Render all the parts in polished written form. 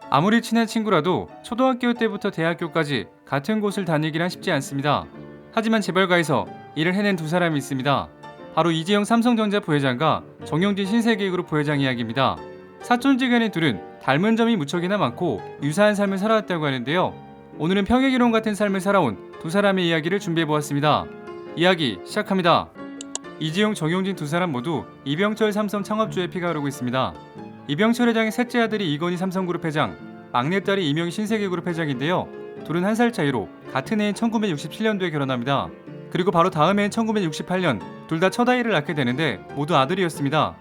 아무리 친한 친구라도 초등학교 때부터 대학교까지 같은 곳을 다니기란 쉽지 않습니다. 하지만 재벌가에서 일을 해낸 두 사람이 있습니다. 바로 이재용 삼성전자 부회장과 정용진 신세계그룹 부회장 이야기입니다. 사촌지간의 둘은 닮은 점이 무척이나 많고 유사한 삶을 살아왔다고 하는데요. 오늘은 평행이론 같은 삶을 살아온 두 사람의 이야기를 준비해보았습니다. 이야기 시작합니다. 이재용, 정용진 두 사람 모두 이병철 삼성 창업주의 피가 흐르고 있습니다. 이병철 회장의 셋째 아들이 이건희 삼성그룹 회장, 막내딸이 이명희 신세계그룹 회장인데요. 둘은 한 살 차이로 같은 해인 1967년도에 결혼합니다. 그리고 바로 다음 해인 1968년 둘 다 첫 아이를 낳게 되는데 모두 아들이었습니다.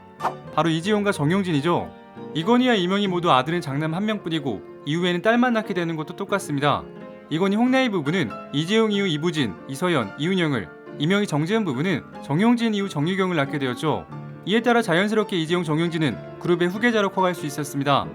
바로 이재용과 정용진이죠. 이건희와 이명희 모두 아들은 장남 한 명뿐이고 이후에는 딸만 낳게 되는 것도 똑같습니다. 이건희 홍나희 부부는 이재용 이후 이부진, 이서연, 이은영을, 이명희 정재현 부부는 정용진 이후 정유경을 낳게 되었죠. 이에 따라 자연스럽게 이재용, 정용진은 그룹의 후계자로 커갈 수 있었습니다.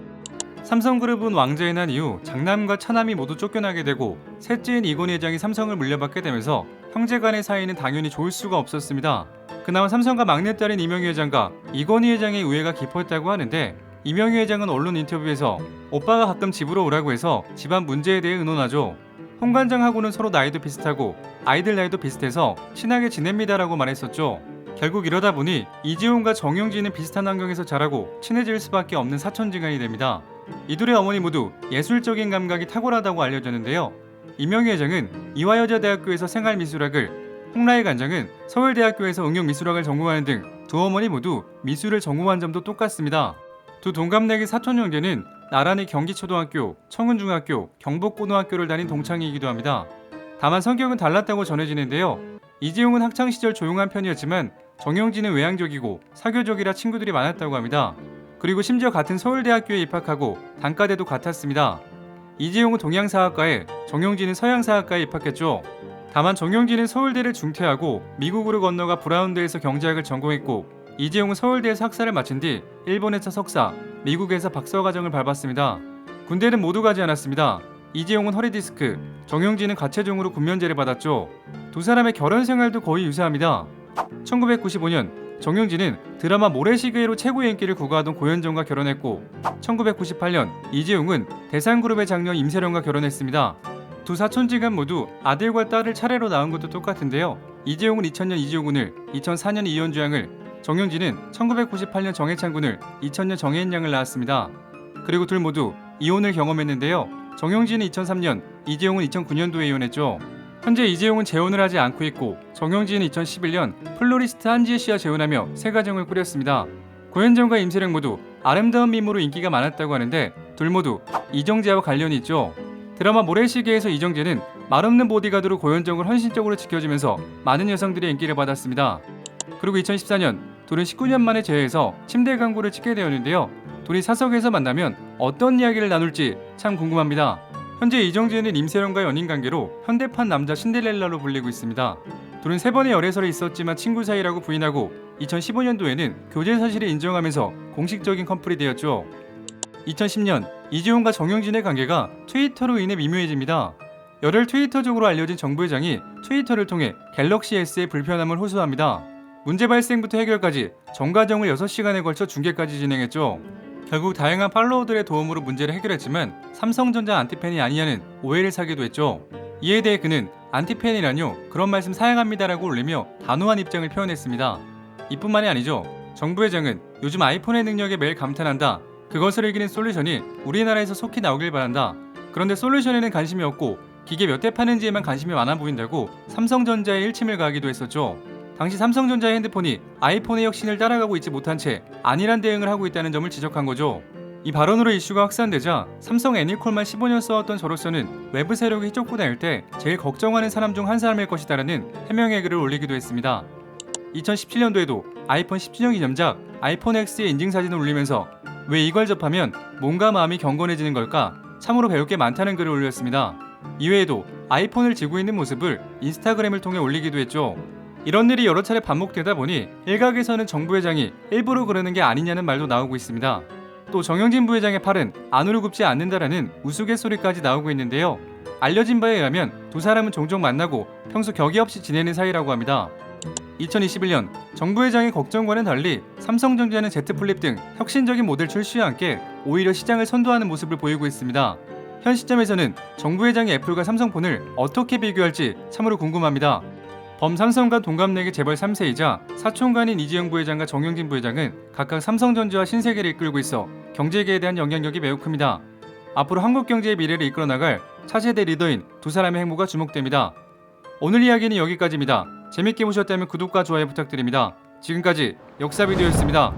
삼성그룹은 왕좌에 난 이후 장남과 차남이 모두 쫓겨나게 되고 셋째인 이건희 회장이 삼성을 물려받게 되면서 형제간의 사이는 당연히 좋을 수가 없었습니다. 그나마 삼성과 막내딸인 이명희 회장과 이건희 회장의 우애가 깊었다고 하는데, 이명희 회장은 언론 인터뷰에서 오빠가 가끔 집으로 오라고 해서 집안 문제에 대해 의논하죠. 홍 관장하고는 서로 나이도 비슷하고 아이들 나이도 비슷해서 친하게 지냅니다라고 말했었죠. 결국 이러다 보니 이재용과 정용진은 비슷한 환경에서 자라고 친해질 수밖에 없는 사촌지간이 됩니다. 이둘의 어머니 모두 예술적인 감각이 탁월하다고 알려졌는데요. 이명희 회장은 이화여자대학교에서 생활미술학을, 홍나희 관장은 서울대학교에서 응용미술학을 전공하는 등 두 어머니 모두 미술을 전공한 점도 똑같습니다. 두 동갑내기 사촌 형제는 나란히 경기초등학교, 청운중학교, 경복고등학교를 다닌 동창이기도 합니다. 다만 성격은 달랐다고 전해지는데요. 이재용은 학창시절 조용한 편이었지만 정용진은 외향적이고 사교적이라 친구들이 많았다고 합니다. 그리고 심지어 같은 서울대학교에 입학하고 단과대도 같았습니다. 이재용은 동양사학과에, 정용진은 서양사학과에 입학했죠. 다만 정용진은 서울대를 중퇴하고 미국으로 건너가 브라운대에서 경제학을 전공했고, 이재용은 서울대에서 학사를 마친 뒤 일본에서 석사, 미국에서 박사 과정을 밟았습니다. 군대는 모두 가지 않았습니다. 이재용은 허리디스크, 정용진은 가채종으로 군면제를 받았죠. 두 사람의 결혼 생활도 거의 유사합니다. 1995년 정용진은 드라마 모래시계로 최고의 인기를 구가하던 고현정과 결혼했고, 1998년 이재용은 대상그룹의 장녀 임세령과 결혼했습니다. 두 사촌지간 모두 아들과 딸을 차례로 낳은 것도 똑같은데요. 이재용은 2000년 이재용군을, 2004년 이현주 양을, 정용진은 1998년 정해찬 군을, 2000년 정혜인 양을 낳았습니다. 그리고 둘 모두 이혼을 경험했는데요. 정용진은 2003년, 이재용은 2009년도에 이혼했죠. 현재 이재용은 재혼을 하지 않고 있고, 정용진은 2011년 플로리스트 한지혜 씨와 재혼하며 새 가정을 꾸렸습니다. 고현정과 임세령 모두 아름다운 미모로 인기가 많았다고 하는데, 둘 모두 이정재와 관련이 있죠. 드라마 모래시계에서 이정재는 말없는 보디가드로 고현정을 헌신적으로 지켜주면서 많은 여성들의 인기를 받았습니다. 그리고 2014년 둘은 19년 만에 재회해서 침대 광고를 찍게 되었는데요. 둘이 사석에서 만나면 어떤 이야기를 나눌지 참 궁금합니다. 현재 이정재는 임세령과 연인관계로 현대판 남자 신데렐라로 불리고 있습니다. 둘은 3번의 열애설이 있었지만 친구 사이라고 부인하고 2015년도에는 교제 사실을 인정하면서 공식적인 커플이 되었죠. 2010년 이재용과 정용진의 관계가 트위터로 인해 미묘해집니다. 열흘 트위터적으로 알려진 정부 회장이 트위터를 통해 갤럭시 S의 불편함을 호소합니다. 문제 발생부터 해결까지 전 과정을 6시간에 걸쳐 중계까지 진행했죠. 결국 다양한 팔로워들의 도움으로 문제를 해결했지만 삼성전자 안티팬이 아니냐는 오해를 사기도 했죠. 이에 대해 그는 안티팬이라뇨, 그런 말씀 사양합니다라고 올리며 단호한 입장을 표현했습니다. 이뿐만이 아니죠. 정부 회장은 요즘 아이폰의 능력에 매일 감탄한다. 그것을 이기는 솔루션이 우리나라에서 속히 나오길 바란다. 그런데 솔루션에는 관심이 없고 기계 몇 대 파는지에만 관심이 많아 보인다고 삼성전자에 일침을 가하기도 했었죠. 당시 삼성전자의 핸드폰이 아이폰의 혁신을 따라가고 있지 못한 채 안일한 대응을 하고 있다는 점을 지적한 거죠. 이 발언으로 이슈가 확산되자 삼성 애니콜만 15년 써왔던 저로서는 외부 세력이 휘젓고 다닐 때 제일 걱정하는 사람 중 한 사람일 것이다라는 해명의 글을 올리기도 했습니다. 2017년도에도 아이폰 10주년 기념작 아이폰 X의 인증사진을 올리면서 왜 이걸 접하면 몸과 마음이 경건해지는 걸까? 참으로 배울 게 많다는 글을 올렸습니다. 이외에도 아이폰을 쥐고 있는 모습을 인스타그램을 통해 올리기도 했죠. 이런 일이 여러 차례 반복되다 보니 일각에서는 정부 회장이 일부러 그러는 게 아니냐는 말도 나오고 있습니다. 또 정영진 부회장의 팔은 안으로 굽지 않는다라는 우스갯소리까지 나오고 있는데요. 알려진 바에 의하면 두 사람은 종종 만나고 평소 격이 없이 지내는 사이라고 합니다. 2021년 정부 회장의 걱정과는 달리 삼성전자는 Z 플립 등 혁신적인 모델 출시와 함께 오히려 시장을 선도하는 모습을 보이고 있습니다. 현 시점에서는 정부 회장이 애플과 삼성폰을 어떻게 비교할지 참으로 궁금합니다. 범삼성과 동갑내기 재벌 3세이자 사촌간인 이재용 부회장과 정용진 부회장은 각각 삼성전자와 신세계를 이끌고 있어 경제계에 대한 영향력이 매우 큽니다. 앞으로 한국 경제의 미래를 이끌어 나갈 차세대 리더인 두 사람의 행보가 주목됩니다. 오늘 이야기는 여기까지입니다. 재밌게 보셨다면 구독과 좋아요 부탁드립니다. 지금까지 역사비디오였습니다.